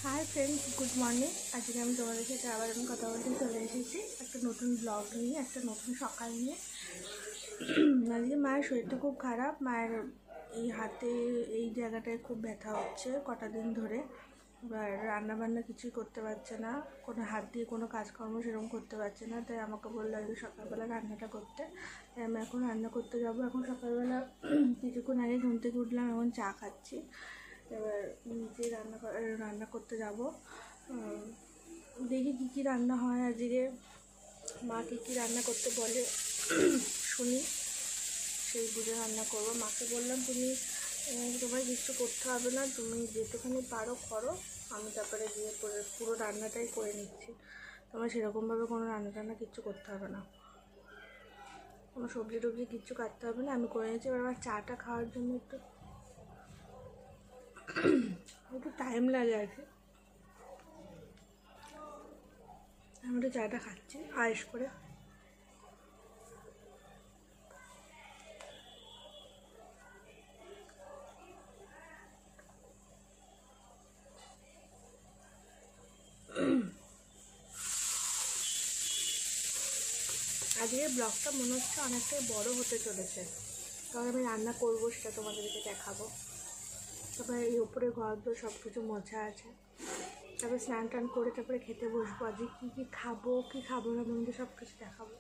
Hi friends, good morning. আজকে আমি তোমাদের সাথে আবার কথা বলতে চলে এসেছি একটা নতুন ব্লগ নিয়ে, একটা নতুন সকাল নিয়ে। আজকে মায়ের শরীরটা খুব খারাপ। মায়ের এই হাতে এই জায়গাটায় খুব ব্যথা হচ্ছে কটা দিন ধরে। এবার রান্নাবান্না কিছুই করতে পারছে না, কোনো হাত দিয়ে কোনো কাজকর্ম সেরকম করতে পারছে না। তাই আমাকে বললো আজকে সকালবেলা রান্নাটা করতে। তাই আমি এখন রান্না করতে যাবো। এখন সকালবেলা কিছুক্ষণ আগে ঘুম থেকে উঠলাম, এখন চা খাচ্ছি। এবার নিজে রান্না করতে যাব। দেখি কী কী রান্না হয় আজকে, মা কী কী রান্না করতে বলে শুনি, সেই বুঝে রান্না করবো। মাকে বললাম তুমি তোমার কিছু করতে হবে না, তুমি যেটুখানি পারো করো, আমি তারপরে গিয়ে পুরো রান্নাটাই করে নিচ্ছি। তোমার সেরকমভাবে কোনো রান্না টান্না কিচ্ছু করতে হবে না, কোনো সবজি টবজি কিচ্ছু কাটতে হবে না, আমি করে নিচ্ছি। এবার আমার চাটা খাওয়ার জন্য একটু টাইম লাগে আর কি। আমি একটু চাটা খাচ্ছি আয়েস করে। আজকের ব্লগটা মনে হচ্ছে অনেকটাই বড় হতে চলেছে, কারণ আমি রান্না করবো সেটা তোমাদেরকে দেখাবো। তারপরে এই উপরে ঘর দোর সব কিছু মোছা আছে, তারপরে স্নান টান করে তারপরে খেতে বসবো। আজকে কী কী খাবো কী খাবো না বন্ধু সব কিছু দেখাবো।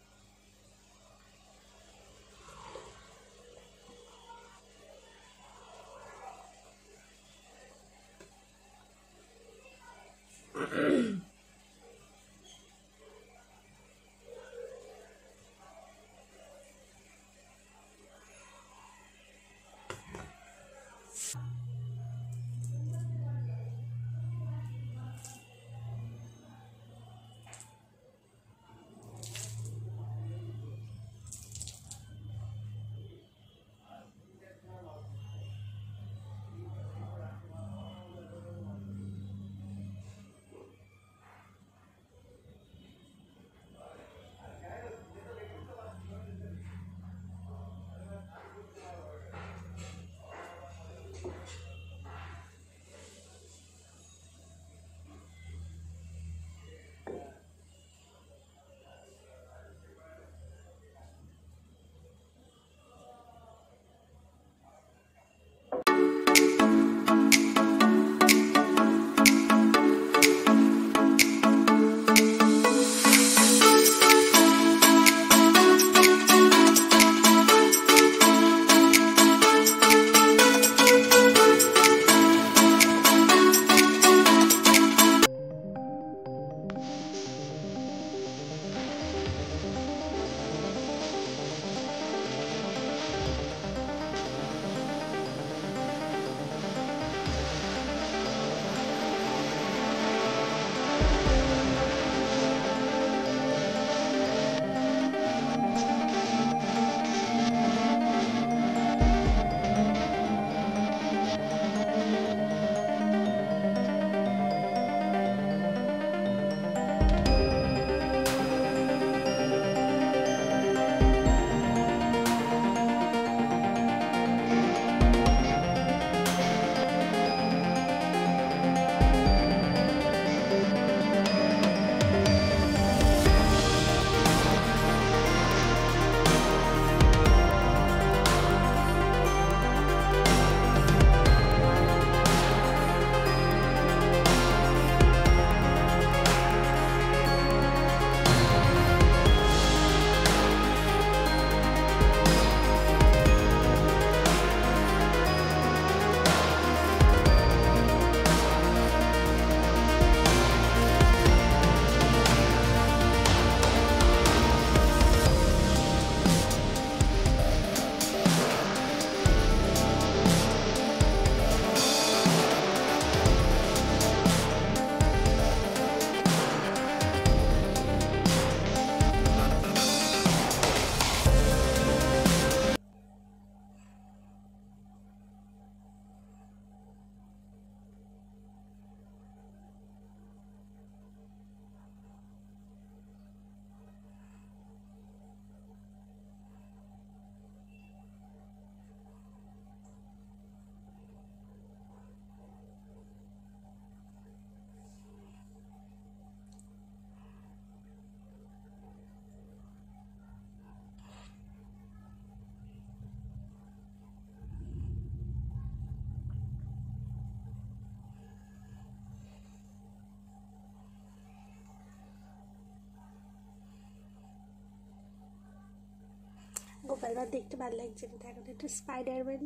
বারবার দেখতে ভালো লাগছে না, এখন একটু স্পাইডারম্যান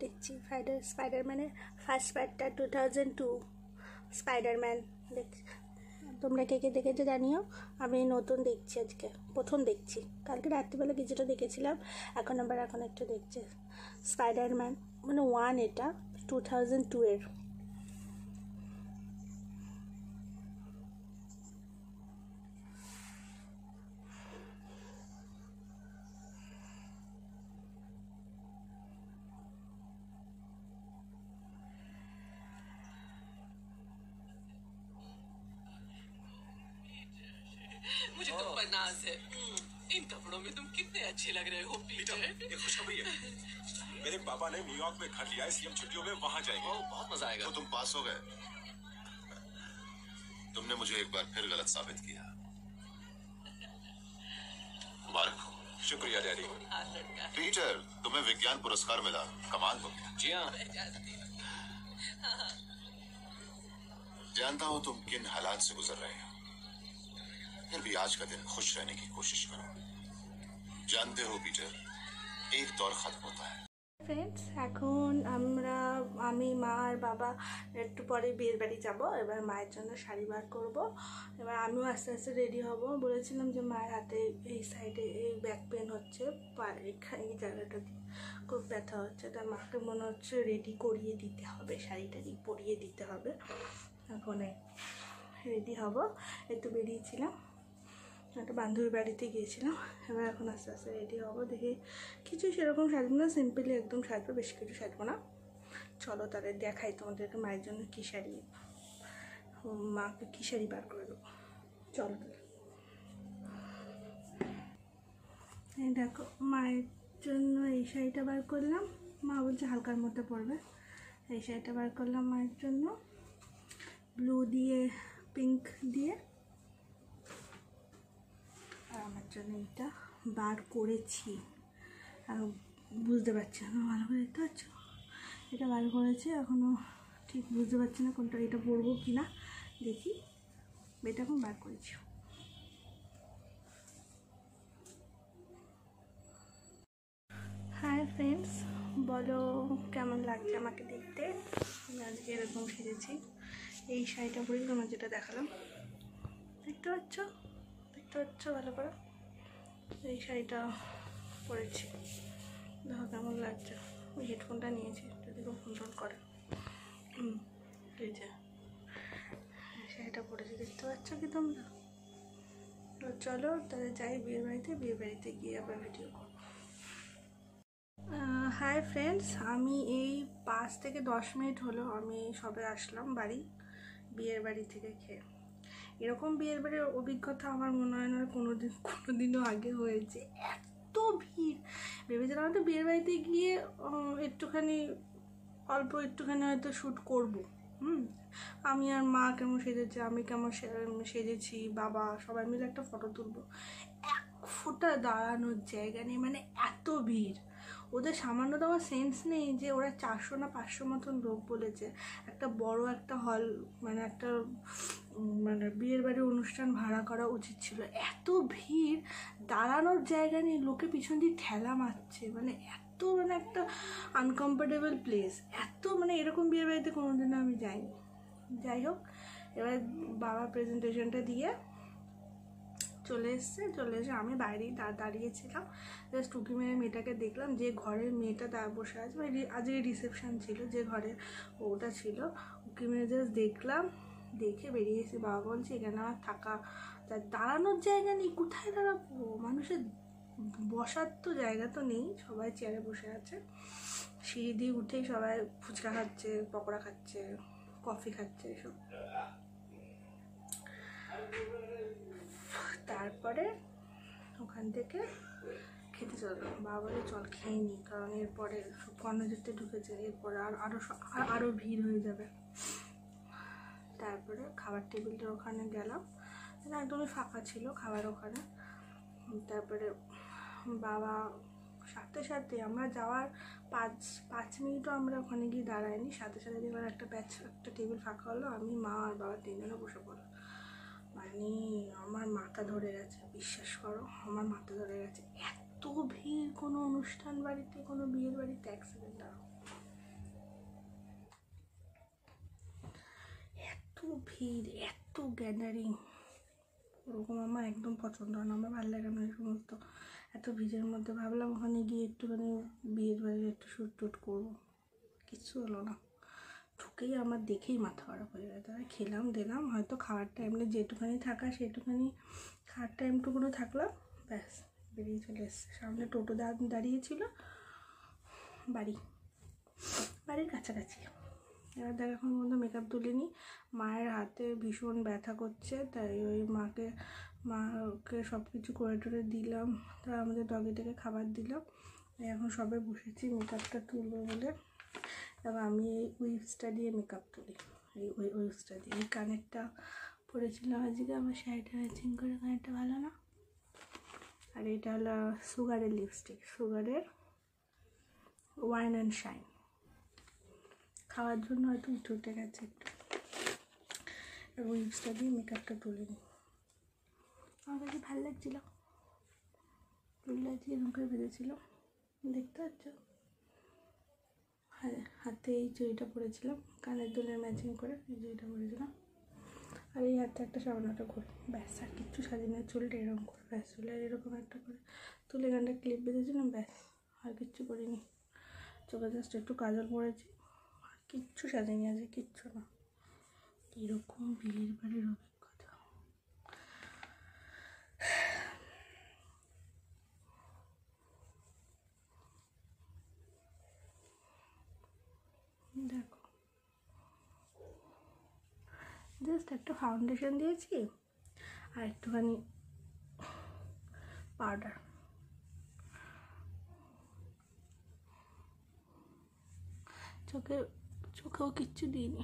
দেখছি। স্পাইডারম্যানের ফার্স্ট পার্টটা 2002 স্পাইডারম্যান দেখছি। তোমরা কে কে দেখেছো জানিও। আমি নতুন দেখছি, আজকে প্রথম দেখছি। কালকে রাত্রিবেলা কিছুটা দেখেছিলাম, এখন একটু দেখছি। স্পাইডারম্যান মানে 1, এটা 2002 এর। मुझे तुम पर नाज है। इन कपड़ों में तुम कितने अच्छे लग रहे हो पीटर। ये खुशखबरी है, मेरे पापा ने न्यूयॉर्क में घर लिया है, सीएम छुट्टियों में वहाँ जाएंगे। बहुत मजा आएगा। तो तुम पास हो गए। तुमने मुझे एक बार फिर गलत साबित किया। मुबारक हो। शुक्रिया डैडी। पीटर, तुम्हें विज्ञान पुरस्कार मिला, कमाल हो गया। जी हाँ। जानता हूँ तुम किन हालात से गुजर रहे हो, फिर भी आज का दिन खुश रहने की कोशिश करो। जानते हो पीटर, एक दौर खत्म होता है। ফ্রেন্ডস, এখন আমি মা আর বাবা একটু পরে বিয়ের বাড়ি যাবো। এবার মায়ের জন্য শাড়ি বার করবো। এবার আমিও আস্তে আস্তে রেডি হব। বলেছিলাম যে মায়ের হাতে এই সাইডে এই ব্যাক পেন হচ্ছে, এই জায়গাটা দিয়ে খুব ব্যথা হচ্ছে, তার মাকে মনে হচ্ছে রেডি করিয়ে দিতে হবে, শাড়িটা পরিয়ে দিতে হবে। এখন রেডি হব, একটু বেরিয়েছিলাম, একটা বান্ধবীর বাড়িতে গিয়েছিলাম। এবার এখন আস্তে আস্তে রেডি হবো। দেখি কিছু সেরকম সাজবো না, সিম্পলি একদম সাজবো, বেশি কিছু সাজবো না। চলো তাহলে দেখাই তোমাদেরকে মায়ের জন্য কী শাড়ি, মাকে কী শাড়ি বার করে দেবো। চলো এই দেখো, মায়ের জন্য এই শাড়িটা বার করলাম। মা বলছে হালকার মধ্যে পরবে। এই শাড়িটা বার করলাম মায়ের জন্য, ব্লু দিয়ে পিঙ্ক দিয়ে। আর আমার জন্য এটা বার করেছি, আর বুঝতে পারছি না ভালো করে, দেখতে পাচ্ছ এটা বার করেছি। এখনও ঠিক বুঝতে পারছি না কোনটা এটা পরবো কি না, দেখি। এটা এখন বার করেছি। হাই ফ্রেন্ডস, বলো কেমন লাগছে আমাকে দেখতে। আমি আজকে এরকম সেজেছি, এই শাড়িটা পরে তোমার যেটা দেখালাম, দেখতে পাচ্ছ ভালো করে। এই শাড়িটা পরেছি, দেখো কেমন লাগছে। ওই হেডফোনটা নিয়েছি, যদি কেউ ফোন টোন করে। এই যে শাড়িটা পরেছি, দেখতে পাচ্ছ কি তোমরা? তো চলো তাহলে যাই বিয়ে বাড়িতে গিয়ে আবার ভিডিও করবো। হাই ফ্রেন্ডস, আমি এই 5 থেকে 10 মিনিট হলো আমি সবে আসলাম বিয়ের বাড়ি থেকে খেয়ে। এরকম বিয়ের বাড়ির অভিজ্ঞতা আমার মনে হয় না কোনোদিনও আগে হয়েছে। এত ভিড়, ভেবেছিলাম হয়তো বিয়ের বাড়িতে গিয়ে অল্প একটুখানি হয়তো শ্যুট করবো। আমি আর মা কেমন সেজেছি, আমি কেমন সেজেছি, বাবা সবাই মিলে একটা ফটো তুলবো। এক ফোঁটা দাঁড়ানোর জায়গা নেই, মানে এত ভিড়। ওদের সামান্যতম সেন্স নেই যে ওরা 400 না 500 মতন লোক বলেছে। একটা বড় একটা হল, মানে বিয়ের বাড়ির অনুষ্ঠান ভাড়া করা উচিত ছিল। এত ভিড়, দাঁড়ানোর জায়গা নেই, লোকে পিছন দিয়ে ঠেলা মারছে, মানে এত একটা আনকমফোর্টেবল প্লেস। এরকম বিয়ের বাড়িতে কোনোদিনও আমি যাইনি। যাই হোক, এবার বাবা প্রেজেন্টেশনটা দিয়ে চলে এসে আমি বাইরেই দাঁড়িয়েছিলাম। জাস্ট উকি মেরে মেয়েটাকে দেখলাম, যে ঘরের মেয়েটা বসে আছে, আজকে রিসেপশন ছিল, যে ঘরে ওটা ছিল। উকি মেরে জাস্ট দেখলাম, দেখে বেরিয়ে এসে বাবা বলছে এখানে আমার দাঁড়ানোর জায়গা নেই, কোথায় দাঁড়াবো? মানুষের বসার তো জায়গা তো নেই, সবাই চেয়ারে বসে আছে। সিঁড়ি দিয়ে উঠেই সবাই ফুচকা খাচ্ছে, পকোড়া খাচ্ছে, কফি খাচ্ছে, এসব। তারপরে ওখান থেকে খেতে চললাম। বাবা বলে চল খেয়ে নিই, কারণ এরপরে কর্ণযুক্তে ঢুকেছে, এরপরে আরও ভিড় হয়ে যাবে। তারপরে খাবার টেবিলটার ওখানে গেলাম, একদমই ফাঁকা ছিল খাবার ওখানে। তারপরে বাবা সাথে আমরা যাওয়ার 5 মিনিটও আমরা ওখানে গিয়ে দাঁড়াইনি, সাথে দেখলাম একটা টেবিল ফাঁকা হলো। আমি, মা আর বাবা 3 জনে বসে পড়লাম। মানে আমার মাথা ধরে গেছে, বিশ্বাস করো, আমার মাথা ধরে গেছে। এত এত ভিড় কোনো অনুষ্ঠান বাড়িতে, কোনো বিয়ের বাড়িতে, এক সেকেন্ড দাঁড়াও, এত ভিড়, এত গ্যাদারিং, ওরকম আমার একদম পছন্দ হয় না, আমার ভালো লাগে না এই সমস্ত এত ভিড়ের মধ্যে। ভাবলাম ওখানে গিয়ে একটুখানি বিয়ের বাড়ির একটু শ্যুট টুট করবো, কিচ্ছু হলো না। ঢুকেই আমার দেখেই মাথা খারাপ হয়ে গেছে। তাই খেলাম দিলাম, হয়তো খাওয়ার টাইমে যেটুখানি থাকা সেটুখানি খাওয়ার টাইমটুকুনো থাকলাম, ব্যাস বেরিয়ে চলে এসছে। সামনে টোটো দাঁড়িয়েছিল, বাড়ির কাছাকাছি। এবার দেখ এখন পর্যন্ত মেকআপ তুলিনি, মায়ের হাতে ভীষণ ব্যথা করছে, তাই ওই মাকে সব কিছু করে টরে দিলাম, তার আমাদের ডগিটাকে খাবার দিলাম। এখন সবে বসেছি মেকআপটা তুলবো বলে। এবার আমি এই উইভসটা দিয়ে মেকআপ তুলি, এই উইভসটা দিয়ে। এই কানেরটা পরেছিলাম আজকে, আমার শাড়িটা ম্যাচিং করে, কানেরটা ভালো না। আর এটা হলো সুগারের লিপস্টিক, সুগারের ওয়াইন অ্যান্ড শাইন। খাওয়ার জন্য হয়তো উঠে গেছে একটু। উইভসটা দিয়ে মেকআপটা তুলে নিই, আমার কাছে ভালো লাগছিল। তুললে আজকে এরকম করে বেঁধেছিল, দেখতে পাচ্ছ। হাতে এই চুড়িটা পরেছিলাম, কানের দুলের ম্যাচিং করে এই চুড়িটা পরেছিলাম। আর এই হাতে একটা সামান্যটা করে, ব্যাস আর কিচ্ছু সাজিয়ে না। চুলটা এরকম করে, ব্যাস চুলে এরকম একটা করে তুলে এখানটা ক্লিপ বেঁধেছিলাম, ব্যাস আর কিচ্ছু করিনি। চোখে জাস্ট একটু কাজল পড়েছি, আর কিচ্ছু সাজিয়ে আছে, কিচ্ছু না। কীরকম বিয়ের বাড়ির অভিজ্ঞতা। দেখো জাস্ট একটা ফাউন্ডেশন দিয়েছি আর একটুখানি পাউডার। চোখেও কিচ্ছু দিইনি,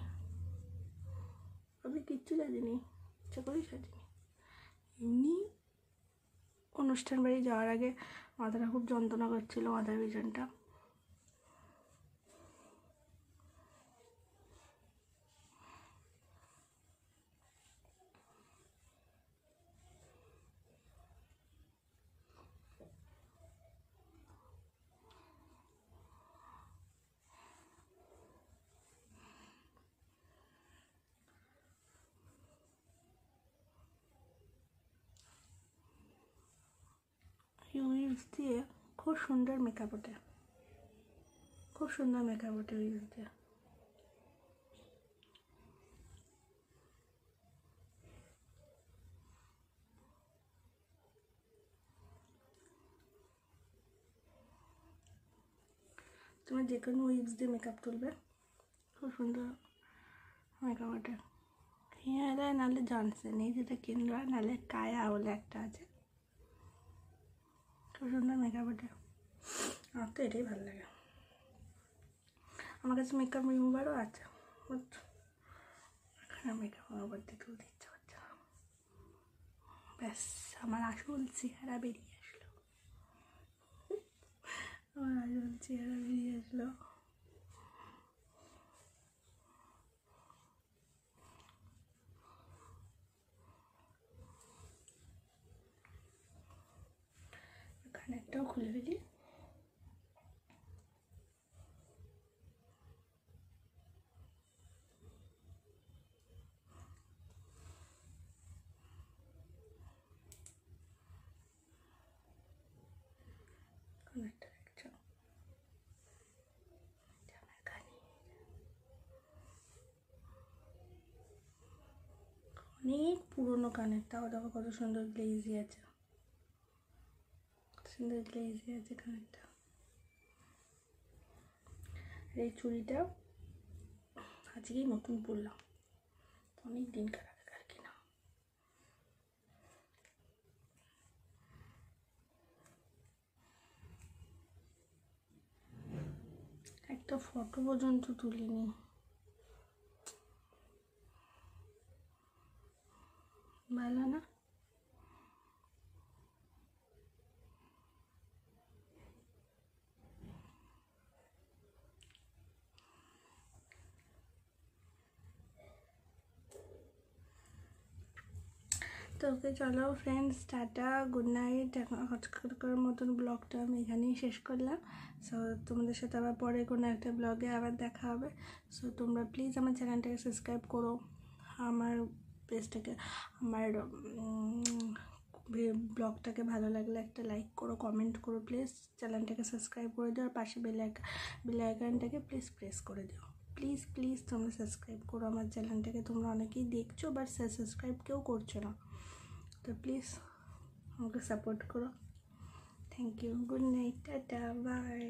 আমি কিচ্ছু সাজিনি, ইচ্ছা করেই সাজিনি। এমনি অনুষ্ঠান বাড়ি যাওয়ার আগে মাথাটা খুব যন্ত্রণা করছিলো, মাথার পিছনটা। উইভস দিয়ে খুব সুন্দর মেকআপ ওঠে, খুব সুন্দর মেকআপ ওঠে উইভস দিয়ে। তোমার যে কোনো উইভস দিয়ে মেকআপ তুলবে, খুব সুন্দর মেকআপ ওঠে। হিমালয় নাহলে জনসন, এই যেটা কিনলো, নাহলে কায়া বলে একটা আছে, খুব সুন্দর মেকআপ ওঠে। আমার তো এটাই ভালো লাগে। আমার কাছে মেকআপ রিমুভারও আছে, বাট এখানে মেকআপ আমার উপর দিয়ে তুলতে ইচ্ছা করছে না। ব্যাস আমার আসল চেহারা বেরিয়ে আসলো, আমার আসল চেহারা বেরিয়ে আসলো। কানেরটাও খুলে ফেলি। কানেরটা দেখছো, আমার কানে অনেক পুরোনো কানের, তাও দেখো কত সুন্দর গ্লেজি আছে, সুন্দর গ্লেজি আছে কানেরটা। আর এই চুড়িটা আজকেই নতুন পরলাম, অনেক দিন খারাপ আর কি না। একটা ফটো পর্যন্ত তুলিনি, ভালো না। তো ওকে চলো ফ্রেন্ডস, টাটা, গুড নাইট। এখন আজকের মতন ব্লগটা আমি এখানেই শেষ করলাম। সো তোমাদের সাথে আবার পরে কোনো একটা ব্লগে আবার দেখা হবে। সো তোমরা প্লিজ আমার চ্যানেলটাকে সাবস্ক্রাইব করো, আমার পেজটাকে, আমার ব্লগটাকে ভালো লাগলে একটা লাইক করো, কমেন্ট করো, প্লিজ চ্যানেলটাকে সাবস্ক্রাইব করে দিও, আর পাশে বেল আইকনটাকে প্লিজ প্রেস করে দিও। প্লিজ প্লিজ তোমরা সাবস্ক্রাইব করো আমার চ্যানেলটাকে। তোমরা অনেকেই দেখছো বাট সাবস্ক্রাইব কেউ করছো না, তো প্লিজ আমাকে সাপোর্ট করো। Thank you, good night, tata, by.